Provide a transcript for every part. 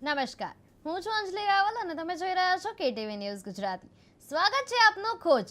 નમસ્કાર, હું છું અંજલિ રાવલ અને તમે જોઈ રહ્યા છો કેટીવી ન્યૂઝ ગુજરાતી. સ્વાગત છે આપનું ખોજ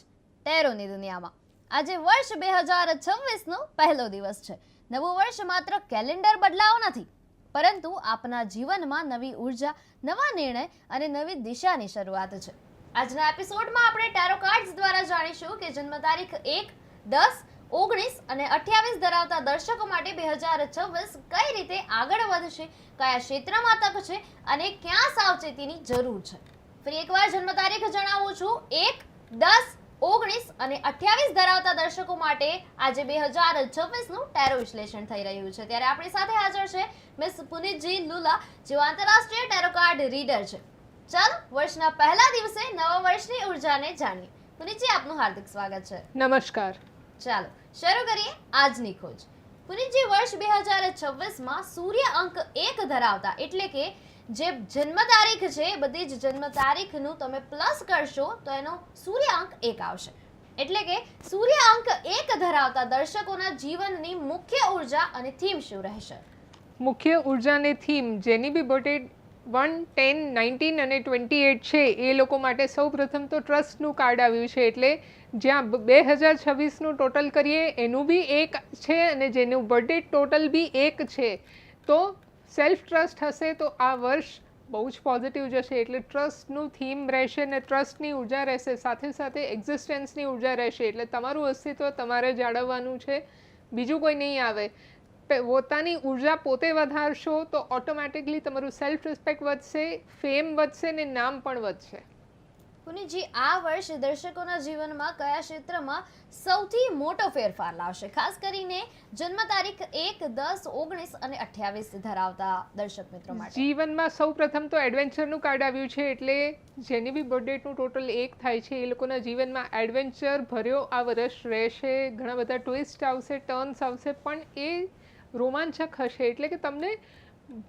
ટેરોની દુનિયામાં. આજે વર્ષ 2026નો પહેલો દિવસ છે. નવું વર્ષ માત્ર કેલેન્ડર બદલાવો નથી, પરંતુ આપના જીવનમાં નવી ઉર્જા, નવા નિર્ણય અને નવી દિશાની શરૂઆત છે. આજના એપિસોડમાં આપણે ટેરો કાર્ડ્સ દ્વારા જાણીશું કે જન્મ તારીખ 1, 10, 19 અને 28 ધરાવતા દર્શકો માટે 2026 કઈ રીતે આગળ વધશે, કયા ક્ષેત્રમાં તક છે અને ક્યાં સાવચેતીની જરૂર છે. ફરી એકવાર જન્મ તારીખ જણાવું છું. 1, 10, 19 અને 28 ધરાવતા દર્શકો માટે આજે 2026નું ટેરો વિશ્લેષણ થઈ રહ્યું છે. ત્યારે આપણી સાથે હાજર છે મિસ પુનિતજી લુલા, જેઓ આંતરરાષ્ટ્રીય ટેરો કાર્ડ રીડર છે. ચાલો વર્ષના પહેલા દિવસે નવા વર્ષની ઉર્જાને જાણીએ. પુનિતજી, આપનું હાર્દિક સ્વાગત છે. નમસ્કાર. ચાલો શરૂ કરીએ આજની ખોજ. પુનિતજી, વર્ષ 2026માં સૂર્ય અંક 1 ધરાવતા, એટલે કે જે જન્મ તારીખ છે, બધી જ જન્મ તારીખનું તમે પ્લસ કરશો તો એનો સૂર્ય અંક 1 આવશે. એટલે કે સૂર્ય અંક 1 ધરાવતા દર્શકોના જીવનની મુખ્ય ઉર્જા અને થીમ શું રહેશે? મુખ્ય ઉર્જાની થીમ જેની બી બર્થડે 1, 10, 19 અને 28 છે એ લોકો માટે સૌ પ્રથમ તો ટ્રસ્ટનું કાર્ડ આવ્યું છે. એટલે જ્યાં 2026નું ટોટલ કરીએ એનું બી 1 છે અને જેનું બર્થડે ટોટલ બી 1 છે, તો સેલ્ફ ટ્રસ્ટ હશે તો આ વર્ષ બહુ જ પોઝિટિવ જશે. એટલે ટ્રસ્ટનું થીમ રહેશે અને ટ્રસ્ટની ઉર્જા રહેશે, સાથે સાથે એક્ઝિસ્ટન્સની ઉર્જા રહેશે. એટલે તમારું અસ્તિત્વ તમારે જાળવવાનું છે, બીજું કોઈ નહીં આવે. પોતાની ઉર્જા પોતે વધારશો તો ઓટોમેટિકલી તમારું સેલ્ફ રિસ્પેક્ટ વધશે, ફેમ વધશે ને નામ પણ વધશે. પુનિતજી, આ વર્ષ દર્શકોના જીવનમાં કયા ક્ષેત્રમાં સૌથી મોટો ફેરફાર લાવશે, ખાસ કરીને જન્મ તારીખ 1, 10, 19 અને 28 ધરાવતા દર્શક મિત્રો માટે? જીવનમાં સૌ પ્રથમ તો એડવેન્ચરનું કાર્ડ આવ્યું છે. એટલે જેની બી બર્થડેનું ટોટલ 1 થાય છે એ લોકોના જીવનમાં એડવેન્ચર ભર્યો આ વર્ષ રહેશે. ઘણા બધા ટ્વિસ્ટ આવશે, ટર્ન્સ આવશે, પણ એ રોમાંચક હશે. એટલે કે તમને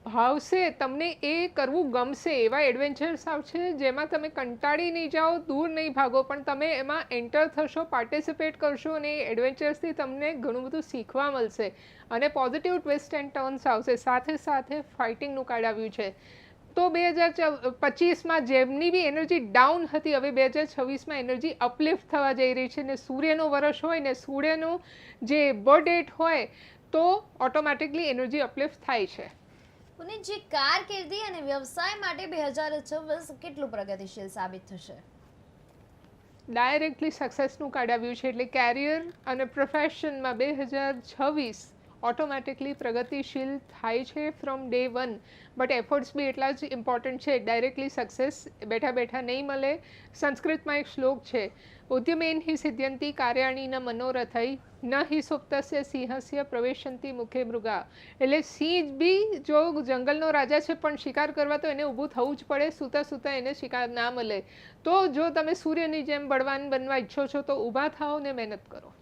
ભાવશે, તમને એ કરવું ગમશે. એવા એડવેન્ચર્સ આવશે જેમાં તમે કંટાળી નહીં જાઓ, દૂર નહીં ભાગો, પણ તમે એમાં એન્ટર થશો, પાર્ટિસિપેટ કરશો અને એ એડવેન્ચર્સથી તમને ઘણું બધું શીખવા મળશે અને પોઝિટિવ ટ્વિસ્ટ એન્ડ ટર્ન્સ આવશે. સાથે સાથે ફાઇટિંગનું કાર્ડ આવ્યું છે. તો 2025માં જેમની બી એનર્જી ડાઉન હતી, હવે 2026માં એનર્જી અપલિફ્ટ થવા જઈ રહી છે. ને સૂર્યનો વર્ષ હોય ને સૂર્યનું જે બર્થ ડેટ હોય તો ઓટોમેટિકલી એનર્જી અપલિફ્ટ થાય છે. પુનિતજી, કારકિર્દી અને વ્યવસાય માટે 2026 કેટલું પ્રગતિશીલ સાબિત થશે? ડાયરેક્ટલી સક્સેસનું કાર્ડ આવ્યું છે. એટલે કેરિયર અને પ્રોફેશનમાં 2026 ઓટોમેટિકલી પ્રગતિશીલ થાય છે ફ્રોમ ડે 1. બટ એફર્ટ્સ બી એટલા જ ઇમ્પોર્ટન્ટ છે. ડાયરેક્ટલી સક્સેસ બેઠા બેઠા નહીં મળે. સંસ્કૃતમાં એક શ્લોક છે, ઉદ્યમેન હિ સિદ્ધ્યંતિ કાર્યાણીના મનોરથઈ ન હિ સુપ્તસ્ય સિંહસ્ય પ્રવેશંતિ મુખે મૃગા. એટલે સિંહ બી જો જંગલનો રાજા છે પણ શિકાર કરવા તો એને ઊભું થવું જ પડે. સૂતા સૂતા એને શિકાર ના મળે. તો જો તમે સૂર્યની જેમ બળવાન બનવા ઈચ્છો છો તો ઊભા થાઓ ને મહેનત કરો.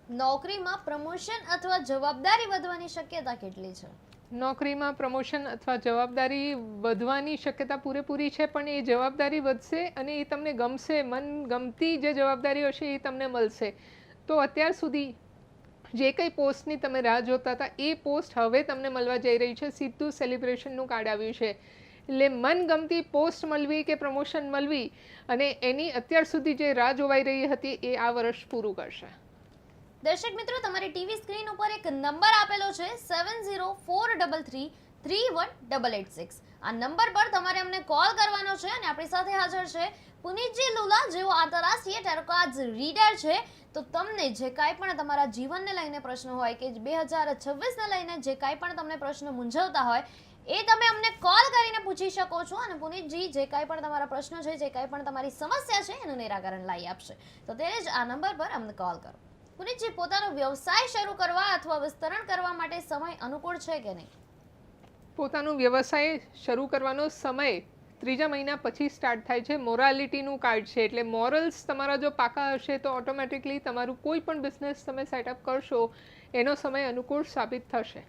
નોકરીમાં પ્રમોશન અથવા જવાબદારી વધવાની શક્યતા કેટલી છે? નોકરીમાં પ્રમોશન અથવા જવાબદારી વધવાની શક્યતા પૂરેપૂરી છે, પણ એ જવાબદારી વધશે અને એ તમને ગમશે. મનગમતી જે જવાબદારી હશે એ તમને મળશે. તો અત્યાર સુધી જે કંઈ પોસ્ટની તમે રાહ જોતા હતા એ પોસ્ટ હવે તમને મળવા જઈ રહી છે. સીધું સેલિબ્રેશનનું કાર્ડ આવ્યું છે. એટલે મનગમતી પોસ્ટ મળવી કે પ્રમોશન મળવી અને એની અત્યાર સુધી જે રાહ જોવાઈ રહી હતી એ આ વર્ષ પૂરું કરશે. દર્શક મિત્રો, તમારી ટીવી સ્ક્રીન ઉપર એક નંબર આપેલો છે 7043331886. આ નંબર પર તમારે અમને કોલ કરવાનો છે અને આપણી સાથે હાજર છે પુનિતજી લુલા, જેઓ આંતરરાષ્ટ્રીય ટેરો કાર્ડ્સ રીડર છે. તો તમને જે કાંઈ પણ તમારા જીવનને લઈને પ્રશ્ન હોય કે 2026ને લઈને જે કાંઈ પણ તમને પ્રશ્ન મૂંઝવતા હોય એ તમે અમને કોલ કરીને પૂછી શકો છો અને પુનિતજી જે કાંઈ પણ તમારા પ્રશ્નો છે, જે કાંઈ પણ તમારી સમસ્યા છે એનું નિરાકરણ લાવી આપશે. તો ત્યારે જ આ નંબર પર અમને કોલ કરો. પુનિતજી, પોતાનો વ્યવસાય શરૂ કરવા અથવા વિસ્તરણ કરવા માટે સમય અનુકૂળ છે કે નહીં? પોતાનું વ્યવસાય શરૂ કરવાનો સમય 3જા મહિના પછી સ્ટાર્ટ થાય છે. મોરાલિટીનું કાર્ડ છે. એટલે મોરલ્સ તમારા જો પાકા હશે તો ઓટોમેટિકલી તમારું કોઈ પણ બિઝનેસ તમે સેટઅપ કરશો એનો સમય અનુકૂળ સાબિત થશે.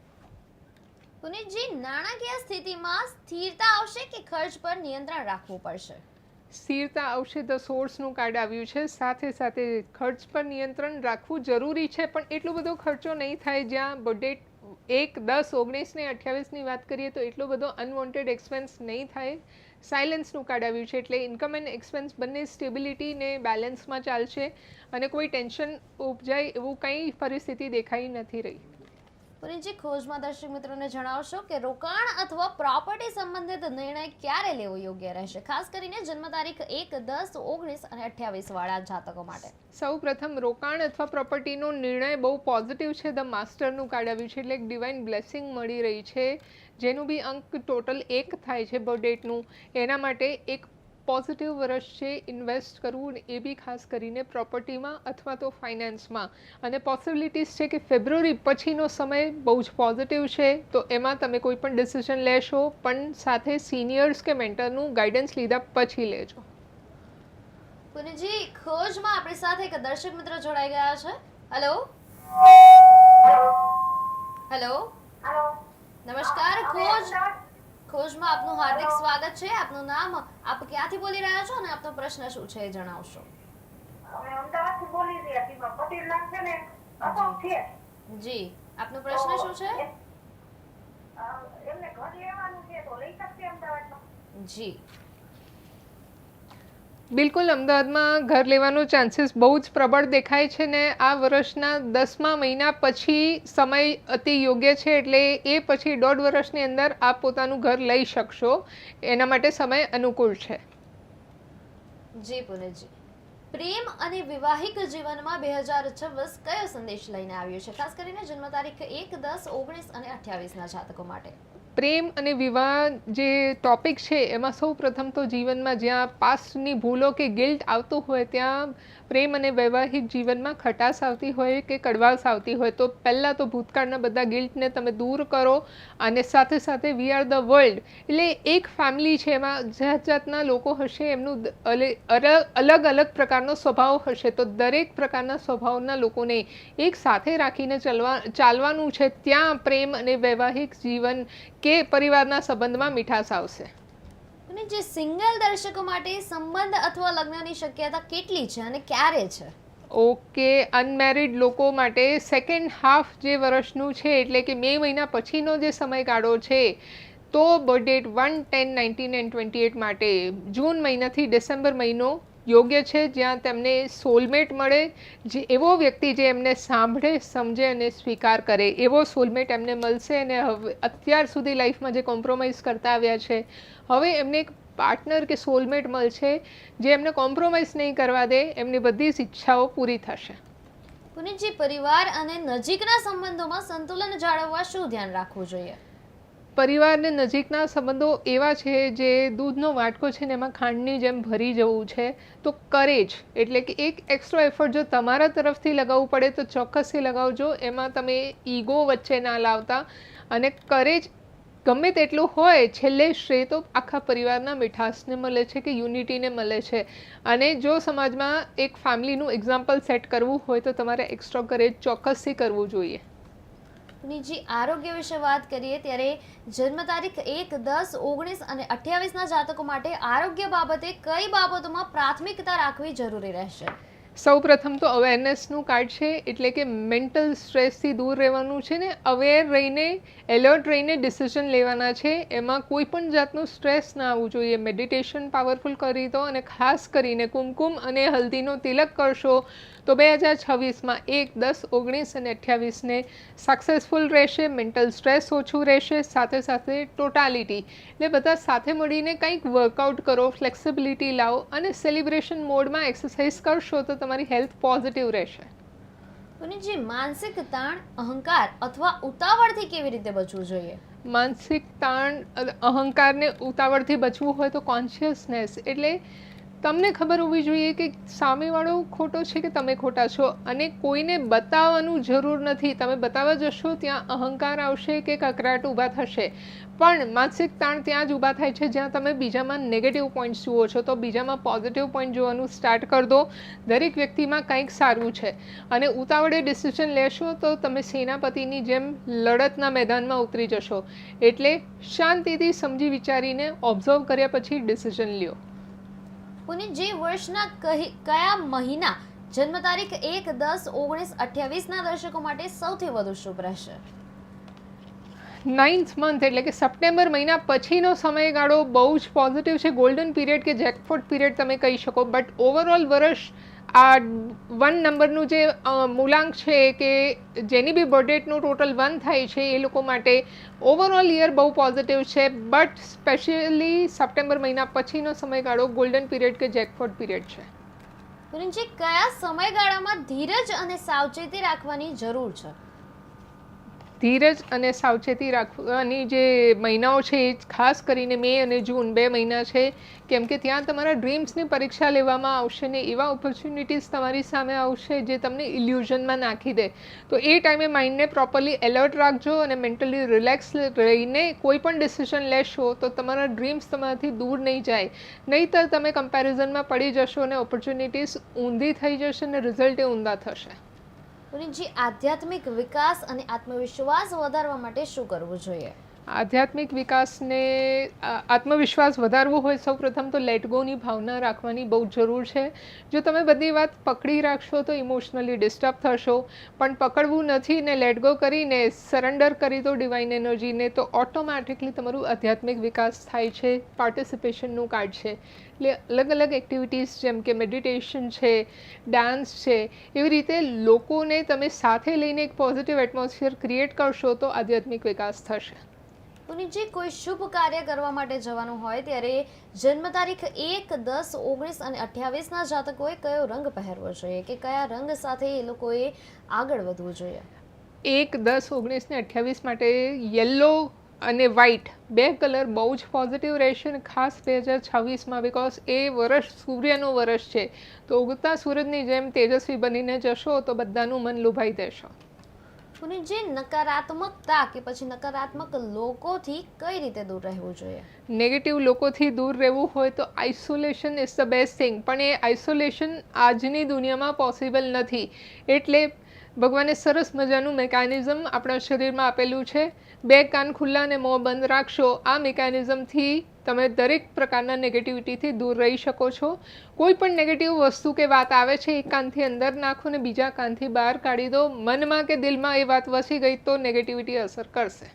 પુનિતજી, નાણાકીય સ્થિતિમાં સ્થિરતા આવશે કે ખર્ચ પર નિયંત્રણ રાખવું પડશે? સ્થિરતા આવશે. ધ સોર્સનું કાર્ડ આવ્યું છે. સાથે સાથે ખર્ચ પર નિયંત્રણ રાખવું જરૂરી છે, પણ એટલો બધો ખર્ચો નહીં થાય જ્યાં બજેટ 1, 10, 19 ને 28ની વાત કરીએ તો એટલો બધો અનવોન્ટેડ એક્સપેન્સ નહીં થાય. સાયલન્સનું કાર્ડ આવ્યું છે એટલે ઇન્કમ એન્ડ એક્સપેન્સ બંને સ્ટેબિલિટી ને બેલેન્સમાં ચાલશે અને કોઈ ટેન્શન ઉપજાય એવું કંઈ પરિસ્થિતિ દેખાઈ નથી રહી. પુનીતજી, ખોજમાં દર્શક મિત્રોને જણાવશો કે રોકાણ અથવા પ્રોપર્ટી સંબંધિત નિર્ણય ક્યારે લેવો યોગ્ય રહેશે, ખાસ કરીને જન્મ તારીખ 1, 10, 19 અને 28 વાળા જાતકો માટે? સૌ પ્રથમ રોકાણ અથવા પ્રોપર્ટીનો નિર્ણય બહુ પોઝિટિવ છે. ધ માસ્ટરનું કાર્ડ આવ્યું છે એટલે એક ડિવાઇન બ્લેસિંગ મળી રહી છે, જેનું બી અંક ટોટલ 1 થાય છે બર્થ ડેટનું. એના માટે એક પોઝિટિવ વર્ષ છે ઇન્વેસ્ટ કરવું, એ બી ખાસ કરીને પ્રોપર્ટીમાં અથવા તો ફાઇનાન્સમાં. અને પોસિબિલિટીઝ છે કે ફેબ્રુઆરી પછીનો સમય બહુ જ પોઝિટિવ છે, તો એમાં તમે કોઈ પણ ડિસિઝન લેશો પણ સાથે સિનિયર્સ કે મેન્ટરનું ગાઈડન્સ લીધા પછી લેજો. પુનીતજી, ખોજમાં આપણી સાથે એક દર્શક મિત્ર જોડાઈ ગયા છે. હેલો હેલો નમસ્કાર. ખોજમાં આપનું હાર્દિક સ્વાગત છે. આપનું નામ, આપ ક્યાંથી બોલી રહ્યા છો અને આપનો પ્રશ્ન શું છે એ જણાવશો. અમદાવાદથી બોલી રહ્યા છીએ. પટેલ નામ છે ને અશોક છે. જી, આપનો પ્રશ્ન શું છે? એમને ઘર લેવાનું છે તો લઈ શકશે અમદાવાદમાં? જી બિલકુલ, અમદાવાદમાં ઘર લેવાનો ચાન્સીસ બહુ જ પ્રબળ દેખાય છે ને આ વર્ષના 10મા મહિના પછી સમય અતિ યોગ્ય છે, એટલે એ પછી 1.5 વર્ષની અંદર આપ પોતાનું ઘર લઈ શકશો. એના માટે સમય અનુકૂળ છે. જી પુનીતજી, પ્રેમ અને વિવાહિક જીવનમાં 2026 કયો સંદેશ લઈને આવ્યો છે, ખાસ કરીને જન્મ તારીખ 1, 10, 19 અને 28ના જાતકો માટે? પ્રેમ અને વિવાહ જે ટોપિક છે એમાં સૌ પ્રથમ તો જીવનમાં જ્યાં પાસ્ટની ભૂલો કે ગિલ્ટ આવતું હોય ત્યાં પ્રેમ અને વૈવાહિક જીવનમાં ખટાશ આવતી હોય કે કડવાશ આવતી હોય તો પહેલાં તો ભૂતકાળના બધા ગિલ્ટને તમે દૂર કરો. અને સાથે સાથે વી આર ધ વર્લ્ડ એટલે એક ફેમિલી છે, એમાં જાત જાતના લોકો હશે, એમનું અલગ અલગ પ્રકારનો સ્વભાવ હશે, તો દરેક પ્રકારના સ્વભાવના લોકોને એક સાથે રાખીને ચાલવાનું છે. ત્યાં પ્રેમ અને વૈવાહિક જીવન કે પરિવારના સંબંધમાં મીઠાશ આવશે. અને જે સિંગલ દર્શકો માટે સંબંધ અથવા લગ્નની શક્યતા કેટલી છે અને ક્યારે છે? ઓકે, અનમેરિડ લોકો માટે સેકન્ડ હાફ જે વર્ષનું છે એટલે કે મે મહિના પછીનો જે સમયગાળો છે તો બર્થ ડેટ 1, 10, 19 એન્ડ 28 માટે જૂન મહિનાથી ડિસેમ્બર મહિનો યોગ્ય છે, જ્યાં તેમને સોલમેટ મળે, જે એવો વ્યક્તિ જે એમને સાંભળે, સમજે અને સ્વીકાર કરે એવો સોલમેટ એમને મળશે. અને હવે અત્યાર સુધી લાઈફમાં જે કોમ્પ્રોમાઇઝ કરતા આવ્યા છે, હવે એમને એક પાર્ટનર કે સોલમેટ મળશે જે એમને કોમ્પ્રોમાઇઝ નહીં કરવા દે, એમની બધી જ ઈચ્છાઓ પૂરી થશે. પુનીતજી, પરિવાર અને નજીકના સંબંધોમાં સંતુલન જાળવવા શું ધ્યાન રાખવું જોઈએ? પરિવારને નજીકના સંબંધો એવા છે જે દૂધનો વાટકો છે ને એમાં ખાંડની જેમ ભરી જવું છે, તો કરેજ એટલે કે એક એક્સ્ટ્રા એફર્ટ જો તમારા તરફથી લગાવવું પડે તો ચોક્કસથી લગાવજો. એમાં તમે ઈગો વચ્ચે ના લાવતા, અને કરેજ ગમે તેટલું હોય છેલ્લે શ્રેય તો આખા પરિવારના મીઠાશને મળે છે કે યુનિટીને મળે છે. અને જો સમાજમાં એક ફેમિલીનું એક્ઝામ્પલ સેટ કરવું હોય તો તમારે એક્સ્ટ્રા કરેજ ચોક્કસથી કરવું જોઈએ. પુનીતજી, આરોગ્ય વિશે વાત કરીએ ત્યારે જન્મ તારીખ 1, 10, 19 અને 28ના જાતકો માટે આરોગ્ય બાબતે કઈ બાબતોમાં પ્રાથમિકતા રાખવી જરૂરી રહેશે? સૌ પ્રથમ તો અવેરનેસનું કાર્ડ છે, એટલે કે મેન્ટલ સ્ટ્રેસથી દૂર રહેવાનું છે ને અવેર રહીને એલર્ટ રહીને ડિસિઝન લેવાના છે. એમાં કોઈ પણ જાતનું સ્ટ્રેસ ના આવવું જોઈએ. મેડિટેશન પાવરફુલ કરી દો અને ખાસ કરીને કુમકુમ અને હલ્દીનો તિલક કરશો તો 2026માં 1, 10, 19 અને 28ને સક્સેસફુલ રહેશે. મેન્ટલ સ્ટ્રેસ ઓછું રહેશે, સાથે સાથે ટોટાલિટી એટલે બધા સાથે મળીને કંઈક વર્કઆઉટ કરો, ફ્લેક્સિબિલિટી લાવો અને સેલિબ્રેશન મોડમાં એક્સરસાઇઝ કરશો તો તમારી હેલ્થ પોઝિટિવ રહેશે. પુનીતજી, માનસિક તાણ, અહંકાર અથવા ઉતાવળથી કેવી રીતે બચવું જોઈએ? માનસિક તાણ, અહંકારને ઉતાવળથી બચવું હોય તો કોન્શિયસનેસ એટલે તમને ખબર હોવી જોઈએ કે સામેવાળો ખોટો છે કે તમે ખોટા છો, અને કોઈને બતાવવાનું જરૂર નથી. તમે બતાવવા જશો ત્યાં અહંકાર આવશે કે કકરાટ ઊભા થશે. પણ માનસિક તાણ ત્યાં જ ઊભા થાય છે જ્યાં તમે બીજામાં નેગેટિવ પોઈન્ટ્સ જુઓ છો, તો બીજામાં પોઝિટિવ પોઈન્ટ જોવાનું સ્ટાર્ટ કરી દો. દરેક વ્યક્તિમાં કંઈક સારું છે, અને ઉતાવળે ડિસિઝન લેશો તો તમે સેનાપતિની જેમ લડતના મેદાનમાં ઉતરી જશો. એટલે શાંતિથી સમજી વિચારીને ઓબ્ઝર્વ કર્યા પછી ડિસિઝન લ્યો. પુનીતજી, વર્ષના કયા મહિના જન્મ તારીખ 1, 10, 19, 28ના દર્શકો માટે સૌથી વધુ શુભ રહેશે? 9th મંથ એટલે કે સપ્ટેમ્બર મહિના પછીનો સમયગાળો બહુ જ પોઝિટિવ છે, ગોલ્ડન પીરિયડ કે જેકપોટ પીરિયડ તમે કહી શકો. બટ ઓવરઓલ વર્ષ આ 1 નંબરનું જે મૂલાંક છે કે જેની બી બર્થડેટનું ટોટલ 1 થાય છે એ લોકો માટે ઓવરઓલ યર બહુ પોઝિટિવ છે. બટ સ્પેશિયલી સપ્ટેમ્બર મહિના પછીનો સમયગાળો ગોલ્ડન પીરિયડ કે જેકપોટ પીરિયડ છે. પુનિતજી, કયા સમયગાળામાં ધીરજ અને સાવચેતી રાખવાની જરૂર છે? ધીરજ અને સાવચેતી રાખવાની જે મહિનાઓ છે એ ખાસ કરીને મે અને જૂન 2 મહિના છે, કેમ કે ત્યાં તમારા ડ્રીમ્સની પરીક્ષા લેવામાં આવશે ને એવા ઓપોર્ચ્યુનિટીઝ તમારી સામે આવશે જે તમને ઇલ્યુઝનમાં નાખી દે. તો એ ટાઈમે માઇન્ડને પ્રોપરલી એલર્ટ રાખજો અને મેન્ટલી રિલેક્સ રહીને કોઈ પણ ડિસિઝન લેશો તો તમારા ડ્રીમ્સ તમારાથી દૂર નહીં જાય. નહીંતર તમે કમ્પેરિઝનમાં પડી જશો અને ઓપોર્ચ્યુનિટીઝ ઊંધી થઈ જશે અને રિઝલ્ટે ઊંધા થશે. પુનિતજી, આધ્યાત્મિક વિકાસ અને આત્મવિશ્વાસ વધારવા માટે શું કરવું જોઈએ? આધ્યાત્મિક વિકાસને આત્મવિશ્વાસ વધારવો હોય સૌપ્રથમ તો લેટ ગોની ભાવના રાખવાની બહુ જરૂર છે. જો તમે બધી વાત પકડી રાખશો તો ઇમોશનલી ડિસ્ટર્બ થશો, પણ પકડવું નથી ને લેટ ગો કરીને સરેન્ડર કરી દો ડિવાઇન એનર્જીને તો ઓટોમેટિકલી તમારું આધ્યાત્મિક વિકાસ થાય છે. પાર્ટિસિપેશનનું કાર્ડ છે એટલે અલગ અલગ એક્ટિવિટીઝ જેમ કે મેડિટેશન છે, ડાન્સ છે, એવી રીતે લોકોને તમે સાથે લઈને એક પોઝિટિવ એટમોસ્ફિયર ક્રિએટ કરશો તો આધ્યાત્મિક વિકાસ થશે. પુનિતજી, કોઈ શુભ કાર્ય કરવા માટે જવાનું હોય ત્યારે જન્મ તારીખ 1, 10, 19 અને 28ના જાતકોએ કયો રંગ પહેરવો જોઈએ કે કયા રંગ સાથે એ લોકોએ આગળ વધવું જોઈએ? 1, 10, 19 ને 28 માટે યલો અને વ્હાઇટ 2 કલર બહુ જ પોઝિટિવ રહેશે અને ખાસ 2026માં બિકોઝ એ વર્ષ સૂર્યનું વર્ષ છે તો ઉગતા સૂરજની જેમ તેજસ્વી બનીને જશો તો બધાનું મન લુભાઈ દેશો. પુનિતજી, નકારાત્મકતા કે પછી નકારાત્મક લોકોથી કઈ રીતે દૂર રહેવું જોઈએ? નેગેટિવ લોકોથી દૂર રહેવું હોય તો isolation is the best thing, પણ એ આઇસોલેશન આજની દુનિયામાં પોસિબલ નથી. એટલે ભગવાને સરસ મજાનું મિકેનિઝમ આપણા શરીરમાં આપેલું છે. 2 કાન ખુલ્લા અને મોં બંધ રાખશો. આ મિકેનિઝમથી તમે દરેક પ્રકારના નેગેટિવિટીથી દૂર રહી શકો છો. કોઈ પણ નેગેટિવ વસ્તુ કે વાત આવે છે એક કાનથી અંદર નાખો ને બીજા કાનથી બહાર કાઢી દો. મનમાં કે દિલમાં એ વાત વસી ગઈ તો નેગેટિવિટી અસર કરશે.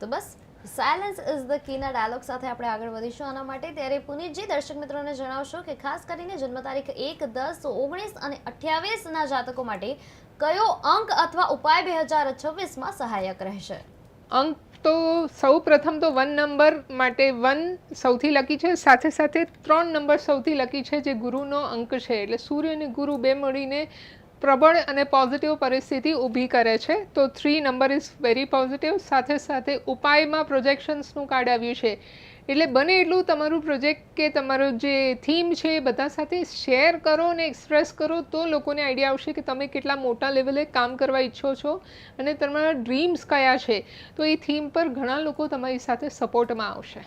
તો બસ સાયલન્સ ઇઝ ધ કીના ડાયલોગ સાથે આપણે આગળ વધીશું આના માટે. ત્યારે પુનિતજી, દર્શક મિત્રોને જણાવશો કે ખાસ કરીને જન્મ તારીખ 1, 10, 19 અને 28ના જાતકો માટે કયો અંક અથવા ઉપાય 2026માં સહાયક રહેશે? અંક તો સૌ પ્રથમ તો 1 નંબર માટે 1 સૌથી લકી છે, સાથે સાથે 3 નંબર સૌથી લકી છે જે ગુરુનો અંક છે. એટલે સૂર્ય અને ગુરુ બે મળીને પ્રબળ અને પોઝિટિવ પરિસ્થિતિ ઊભી કરે છે. તો 3 નંબર ઇઝ વેરી પોઝિટિવ. સાથે સાથે ઉપાયમાં પ્રોજેક્શન્સનું કાર્ડ આવ્યું છે એટલે બને એટલું તમારું પ્રોજેક્ટ કે તમારું જે થીમ છે એ બધા સાથે શેર કરો અને એક્સપ્રેસ કરો તો લોકોને આઈડિયા આવશે કે તમે કેટલા મોટા લેવલે કામ કરવા ઈચ્છો છો અને તમારા ડ્રીમ્સ કયા છે. તો એ થીમ પર ઘણા લોકો તમારી સાથે સપોર્ટમાં આવશે.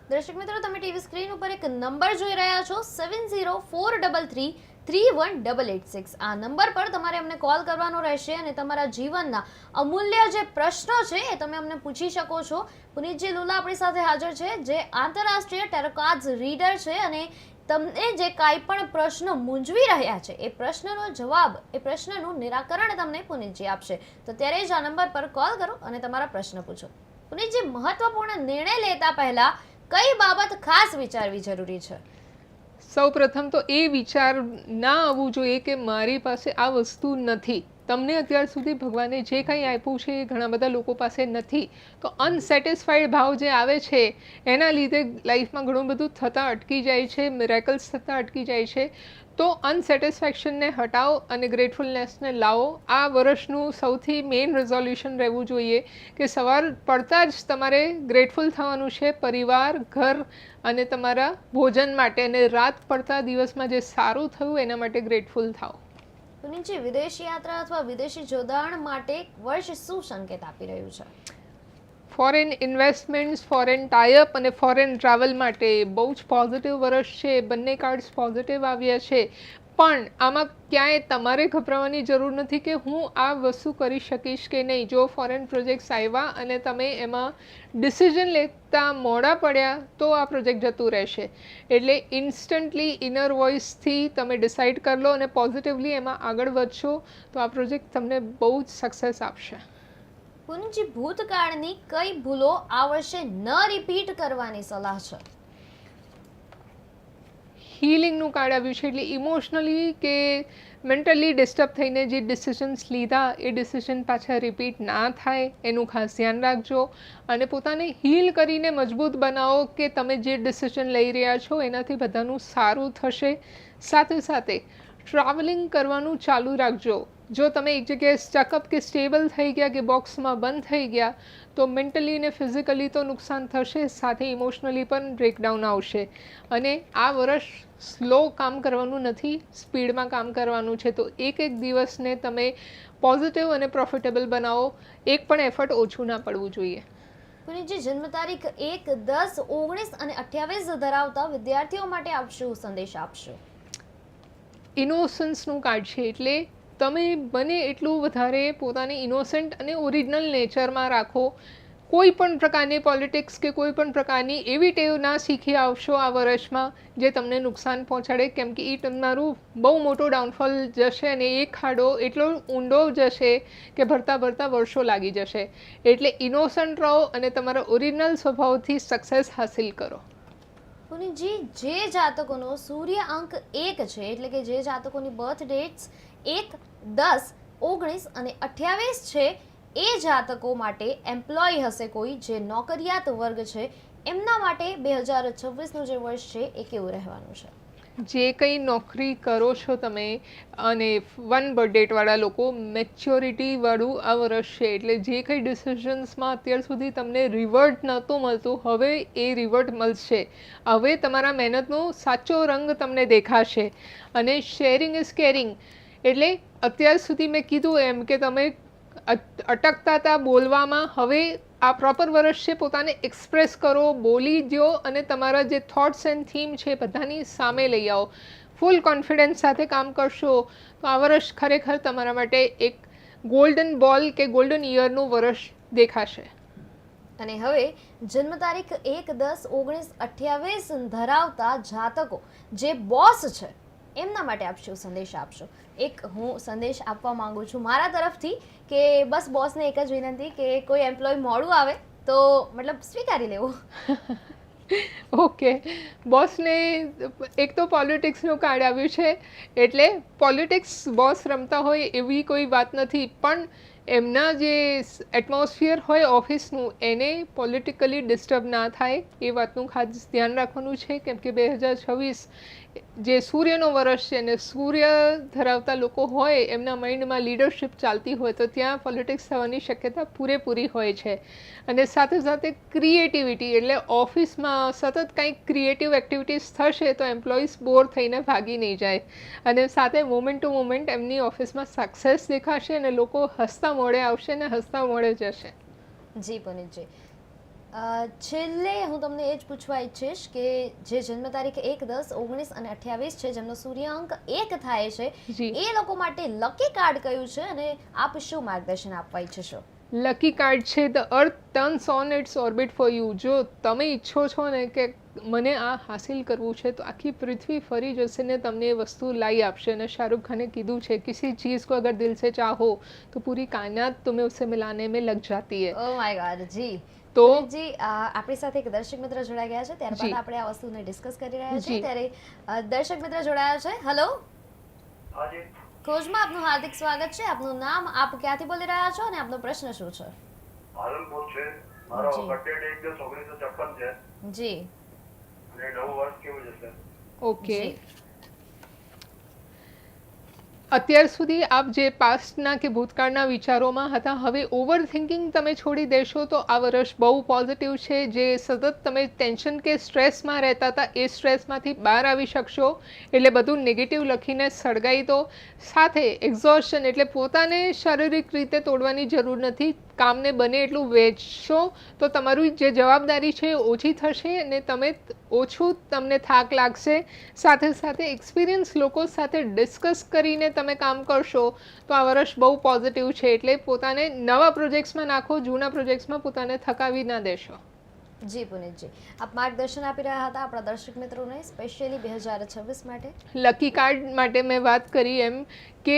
દર્શક મિત્રો, તમે ટીવી સ્ક્રીન ઉપર એક નંબર જોઈ રહ્યા છો 7043331886. આ નંબર પર તમારે અમને કોલ કરવાનો રહેશે અને તમારા જીવનના અમૂલ્ય જે પ્રશ્નો છે એ તમે અમને પૂછી શકો છો. પુનિતજી લુલા આપણી સાથે હાજર છે જે આંતરરાષ્ટ્રીય ટેરો કાર્ડ્સ રીડર છે અને તમને જે કાંઈ પણ પ્રશ્ન મૂંઝવી રહ્યા છે એ પ્રશ્નનો જવાબ, એ પ્રશ્નનું નિરાકરણ તમને પુનિતજી આપશે. તો ત્યારે જ આ નંબર પર કોલ કરો અને તમારા પ્રશ્ન પૂછો. પુનિતજી, મહત્વપૂર્ણ નિર્ણય લેતા પહેલા કઈ બાબત ખાસ વિચારવી જરૂરી છે? સૌ પ્રથમ તો એ વિચાર ના આવવું જોઈએ કે મારી પાસે આ વસ્તુ નથી. તમને અત્યાર સુધી ભગવાને જે કંઈ આપ્યું છે એ ઘણા બધા લોકો પાસે નથી. તો અનસેટિસ્ફાઈડ ભાવ જે આવે છે એના લીધે લાઈફમાં ઘણું બધું થતાં અટકી જાય છે, મિરેકલ્સ થતાં અટકી જાય છે. તો અનસેટિસ્ફેક્શનને હટાવો અને ગ્રેટફુલનેસને લાવો. આ વર્ષનું સૌથી મેઇન રિઝોલ્યુશન રહેવું જોઈએ કે સવાર પડતા જ તમારે ગ્રેટફુલ થવાનું છે પરિવાર, ઘર અને તમારા ભોજન માટે, અને રાત પડતા દિવસમાં જે સારું થયું એના માટે ગ્રેટફુલ થાઓ. પુનિતજી, વિદેશી યાત્રા અથવા વિદેશી જોડાણ માટે વર્ષ શું સંકેત આપી રહ્યું છે? ફોરેન ઇન્વેસ્ટમેન્ટ્સ, ફોરેન ટાઈઅપ અને ફોરેન ટ્રાવેલ માટે બહુ જ પોઝિટિવ વર્ષ છે. બંને કાર્ડ્સ પોઝિટિવ આવ્યા છે. પણ આમાં ક્યાંય તમારે ગભરાવાની જરૂર નથી કે હું આ વસ્તુ કરી શકીશ કે નહીં. જો ફોરેન પ્રોજેક્ટ્સ આવ્યા અને તમે એમાં ડિસિઝન લેતા મોડા પડ્યા તો આ પ્રોજેક્ટ જતું રહેશે. એટલે ઇન્સ્ટન્ટલી ઇનર વોઇસથી તમે ડિસાઇડ કરી લો અને પોઝિટિવલી એમાં આગળ વધશો તો આ પ્રોજેક્ટ તમને બહુ જ સક્સેસ આપશે. પુનજી, ભૂતકાળની કઈ ભૂલો આ વર્ષે ન રિપીટ કરવાની સલાહ છે? હીલિંગનું કાર્ડ આવ્યું છે એટલે ઇમોશનલી કે મેન્ટલી ડિસ્ટર્બ થઈને જે ડિસિઝન્સ લીધા એ ડિસિઝન પાછા રિપીટ ના થાય એનું ખાસ ધ્યાન રાખજો અને પોતાને હીલ કરીને મજબૂત બનાવો કે તમે જે ડિસિઝન લઈ રહ્યા છો એનાથી બધાનું સારું થશે. સાથે સાથે ટ્રાવેલિંગ કરવાનું ચાલુ રાખજો. જો તમે એક જગ્યાએ સ્ટકઅપ કે સ્ટેબલ થઈ ગયા કે બોક્સમાં બંધ થઈ ગયા તો મેન્ટલી અને ફિઝિકલી તો નુકસાન થશે, સાથે ઇમોશનલી પણ બ્રેકડાઉન આવશે. અને આ વર્ષ સ્લો કામ કરવાનું નથી, સ્પીડમાં કામ કરવાનું છે. તો એક એક દિવસને તમે પોઝિટિવ અને પ્રોફિટેબલ બનાવો, એક પણ એફર્ટ ઓછું ના પડવું જોઈએ. પુનીતજી, જન્મ તારીખ 1, 10, 19 અને 28 ધરાવતા વિદ્યાર્થીઓ માટે આપ શું સંદેશ આપશો? ઇનોસન્સનું કાર્ડ છે એટલે તમે બને એટલું વધારે પોતાને ઇનોસન્ટ અને ઓરિજિનલ નેચરમાં રાખો. કોઈ પણ પ્રકારની પોલિટિક્સ કે કોઈ પણ પ્રકારની એવી ટેવ ના શીખી આવશો આ વર્ષમાં જે તમને નુકસાન પહોંચાડે, કેમ કે એ તમારું બહુ મોટો ડાઉનફોલ જશે અને એ ખાડો એટલો ઊંડો જશે કે ભરતા ભરતા વર્ષો લાગી જશે. એટલે ઇનોસન્ટ રહો અને તમારા ઓરિજિનલ સ્વભાવથી સક્સેસ હાસિલ કરો. પુનીતજી, જે જાતકોનો સૂર્ય અંક 1 છે એટલે કે જે જાતકોની બર્થ ડેટ્સ 1, 10, 19 અને 28 છે એ જાતકો માટે એમ્પ્લોય હશે કોઈ જે નોકરિયાત વર્ગ છે, એમના માટે 2026નું જે વર્ષ છે એ કેવું રહેવાનું છે? જે કંઈ નોકરી કરો છો તમે અને 1 બર્થડેટવાળા લોકો, મેચ્યોરિટીવાળું આ વર્ષ છે એટલે જે કંઈ ડિસિઝન્સમાં અત્યાર સુધી તમને રિવર્ટ નહોતું મળતું હવે એ રિવર્ટ મળશે. હવે તમારા મહેનતનો સાચો રંગ તમને દેખાશે. અને શેરિંગ ઇઝ કેરિંગ એટલે અત્યાર સુધી મેં કીધું એમ કે તમે અટકતા હતા બોલવામાં, હવે આ પ્રોપર વર્ષ છે, પોતાને એક્સપ્રેસ કરો, બોલી દો અને તમારા જે થોટ્સ એન્ડ થીમ છે બધાની સામે લઈ આવો. ફૂલ કોન્ફિડન્સ સાથે કામ કરશો તો આ વર્ષ ખરેખર તમારા માટે એક ગોલ્ડન બોલ કે ગોલ્ડન યરનું વર્ષ દેખાશે. અને હવે જન્મ તારીખ 1, 10, 19, 28 ધરાવતા જાતકો જે બોસ છે એમના માટે આપ શું સંદેશ આપશો? એક હું સંદેશ આપવા માંગુ છું મારા તરફથી કે બસ બોસને એક જ વિનંતી કે કોઈ એમ્પ્લોય મોડું આવે તો મતલબ સ્વીકારી લેવું. ઓકે, બોસને એક તો પોલિટિક્સનું કાર્ડ આવ્યું છે એટલે પોલિટિક્સ બોસ રમતા હોય એવી કોઈ વાત નથી, પણ એમના જે એટમોસ્ફિયર હોય ઓફિસનું એને પોલિટિકલી ડિસ્ટર્બ ના થાય એ વાતનું ખાસ ધ્યાન રાખવાનું છે. કેમ કે 2026 જે સૂર્યનો વર્ષ છે ને સૂર્ય ધરાવતા લોકો હોય એમના માઇન્ડમાં લીડરશિપ ચાલતી હોય તો ત્યાં પોલિટિક્સ થવાની શક્યતા પૂરેપૂરી હોય છે. અને સાથે સાથે ક્રિએટિવિટી એટલે ઓફિસમાં સતત કંઈક ક્રિએટિવ એક્ટિવિટીઝ થશે તો એમ્પ્લોઈઝ બોર થઈને ભાગી નહીં જાય. અને સાથે મોમેન્ટ ટુ મોમેન્ટ એમની ઓફિસમાં સક્સેસ દેખાશે અને લોકો હસતા મોડે આવશે ને હસતા મોડે જશે. જી પુનીતજી, છેલ્લે હું તમને એ જ પૂછવા ઈચ્છીશ કે જે જન્મ તારીખ 1, 10, 19 અને 28 છે જેમનો સૂર્યાંક 1 થાય છે એ લોકો માટે લકી કાર્ડ કયું છે અને આપ શું માર્ગદર્શન આપવા ઈચ્છશો? લકી કાર્ડ છે the earth turns on it's orbit for you. જો તમે ઈચ્છો છો ને કે મને આ હાસિલ કરવું છે તો આખી પૃથ્વી ફરી જશે ને તમને એ વસ્તુ લાવી આપશે. અને શાહરુખ ખાને કીધું છે કિસી ચીज़ को अगर दिल से चाहो तो पूरी कायनात तुम्हें उससे मिलाने में लग जाती है. Oh my God. જી તો જી, આપણી સાથે એક દર્શક મિત્ર જોડાઈ ગયા છે, ત્યારબાદ આપણે આ વસ્તુને ડિસ્કસ કરી રહ્યા છીએ. ત્યારે દર્શક મિત્ર જોડાયા છે. હેલો, હાજી ખોજમાં આપનું હાર્દિક સ્વાગત છે. આપનું નામ, આપ ક્યાંથી બોલી રહ્યા છો અને આપનો પ્રશ્ન શું છે? પાલનપુર છે. મારો જી. બર્થડે ડેટ 1956 છે જી અને નવું વર્ષ કેવું જશે? ઓકે, જી. અત્યાર સુધી આપ જે પાસ્ટના કે ભૂતકાળના વિચારોમાં હતા હવે ઓવર થિંકિંગ તમે છોડી દેશો તો આ વર્ષ બહુ પોઝિટિવ છે. જે સતત તમે ટેન્શન કે સ્ટ્રેસમાં રહેતા હતા એ સ્ટ્રેસમાંથી બહાર આવી શકશો. એટલે બધું નેગેટિવ લખીને સળગાવી દો. સાથે એક્ઝોશન એટલે પોતાને શારીરિક રીતે તોડવાની જરૂર નથી. કામને બને એટલું વહેંચશો તો તમારી જે જવાબદારી છે એ ઓછી થશે અને તમે ઓછું તમને થાક લાગશે. સાથે સાથે એક્સપિરિયન્સ લોકો સાથે ડિસ્કસ કરીને તમે કામ કરશો તો આ વર્ષ બહુ પોઝિટિવ છે. એટલે પોતાને નવા પ્રોજેક્ટ્સમાં નાખો, જૂના પ્રોજેક્ટ્સમાં પોતાને થકાવી ના દેશો. જી પુનીતજી, આપ માર્ગદર્શન આપી રહ્યા હતા આપણા દર્શક મિત્રોને સ્પેશિયલી 2026 માટે. લકી કાર્ડ માટે મેં વાત કરી એમ કે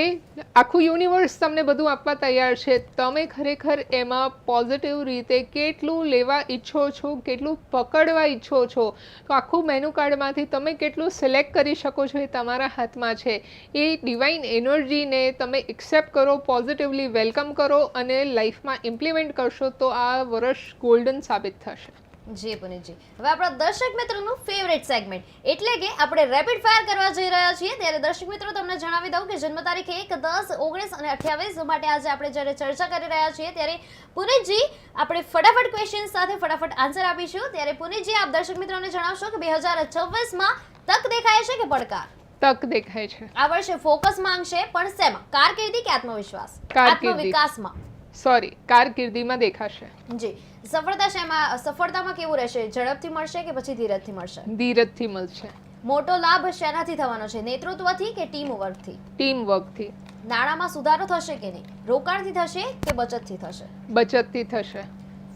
આખું યુનિવર્સ તમને બધું આપવા તૈયાર છે, તમે ખરેખર એમાં પોઝિટિવ રીતે કેટલું લેવા ઈચ્છો છો, કેટલું પકડવા ઈચ્છો છો, તો આખું મેનુ કાર્ડમાંથી તમે કેટલું સિલેક્ટ કરી શકો છો એ તમારા હાથમાં છે. એ ડિવાઇન એનર્જીને તમે એક્સેપ્ટ કરો, પોઝિટિવલી વેલકમ કરો અને લાઈફમાં ઇમ્પ્લિમેન્ટ કરશો તો આ વર્ષ ગોલ્ડન સાબિત થશે. જી પુનીતજી, હવે આપણા દર્શક મિત્રોનું ફેવરેટ સેગમેન્ટ એટલે કે આપણે રેપિડ ફાયર કરવા જઈ રહ્યા છીએ. ત્યારે દર્શક મિત્રો તમને જણાવી દઉં કે જન્મ તારીખ 1, 10, 19 અને 28 માટે આજે આપણે જ્યારે ચર્ચા કરી રહ્યા છીએ ત્યારે પુનીતજી આપણે ફટાફટ ક્વેશ્ચન સાથે ફટાફટ આન્સર આપીશું. ત્યારે પુનીતજી આપ દર્શક મિત્રોને જણાવશો કે 2026માં તક દેખાય છે કે પડકાર? તક દેખાય છે. આ વર્ષે ફોકસ માંગશે પણ શેમાં? કારકિર્દી કે આત્મવિશ્વાસ? કારકિર્દી. આત્મવિકાસમાં. કારકિર્દીમાં દેખાશે. જી, સફળતા શેમાં? સફળતામાં કેવું રહેશે? ઝડપથી મળશે કે પછી ધીરજથી મળશે? ધીરજથી મળશે. મોટો લાભ શેનાથી થવાનો છે? નેતૃત્વથી કે ટીમ વર્કથી? ટીમ વર્કથી. નાણામાં સુધારો થશે કે નહીં? રોકાણથી થશે કે બચતથી થશે? બચતથી થશે.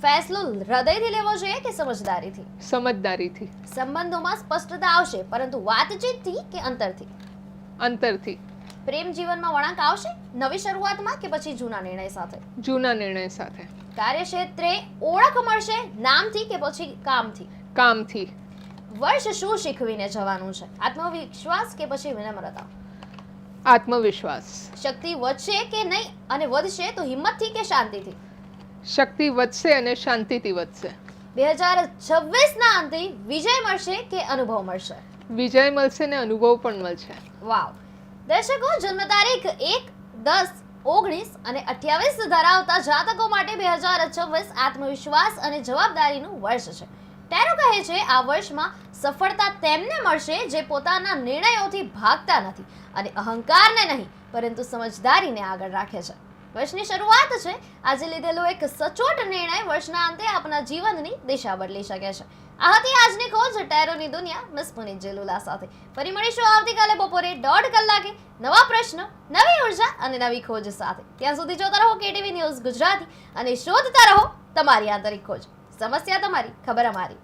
ફેસલો હૃદયથી લેવો જોઈએ કે સમજદારીથી? સમજદારીથી. સંબંધોમાં સ્પષ્ટતા આવશે પરંતુ વાતચીતથી કે અંતરથી? અંતરથી. પ્રેમ જીવનમાં વળાંક આવશે નવી શરૂઆતમાં કે પછી જૂના નિર્ણય સાથે? જૂના નિર્ણય સાથે. કાર્યક્ષેત્રે ઓળખ મળશે નામથી કે પછી કામથી? કામથી. વર્ષ શું શીખવીને જવાનું છે? આત્મવિશ્વાસ કે પછી વિનમ્રતા? આત્મવિશ્વાસ. શક્તિ વધશે કે નહીં અને વધશે તો હિંમતથી કે શાંતિથી? શક્તિ વધશે અને શાંતિથી વધશે. 2026ના અંતે વિજય મળશે કે અનુભવ મળશે? વિજય મળશે ને અનુભવ પણ મળશે. વાવ. દર્શકો, જન્મ તારીખ 1, 10, 19 અને 28 ધરાવતા જાતકો માટે 2026 આત્મવિશ્વાસ અને જવાબદારીનું વર્ષ છે. ટેરો કહે છે આ વર્ષમાં સફળતા તેમને મળશે જે પોતાના નિર્ણયોથી ભાગતા નથી અને અહંકારને નહીં પરંતુ સમજદારીને આગળ રાખે છે. વર્ષની શરૂઆત છે. આજે લીધેલો એક સચોટ નિર્ણય વર્ષના અંતે આપના જીવનની દિશા બદલી શકે છે. આ હતી આજની ખોજ ટેરોની દુનિયા મિસ પુનીત જેલુલા સાથે. ફરી મળીશું આવતીકાલે બપોરે 1:30 કલાકે નવા પ્રશ્નો, નવી ઉર્જા અને નવી ખોજ સાથે. ત્યાં સુધી જોતા રહો KTV ન્યૂઝ ગુજરાતી અને શોધતા રહો તમારી આંતરિક ખોજ. સમસ્યા તમારી, ખબર અમારી.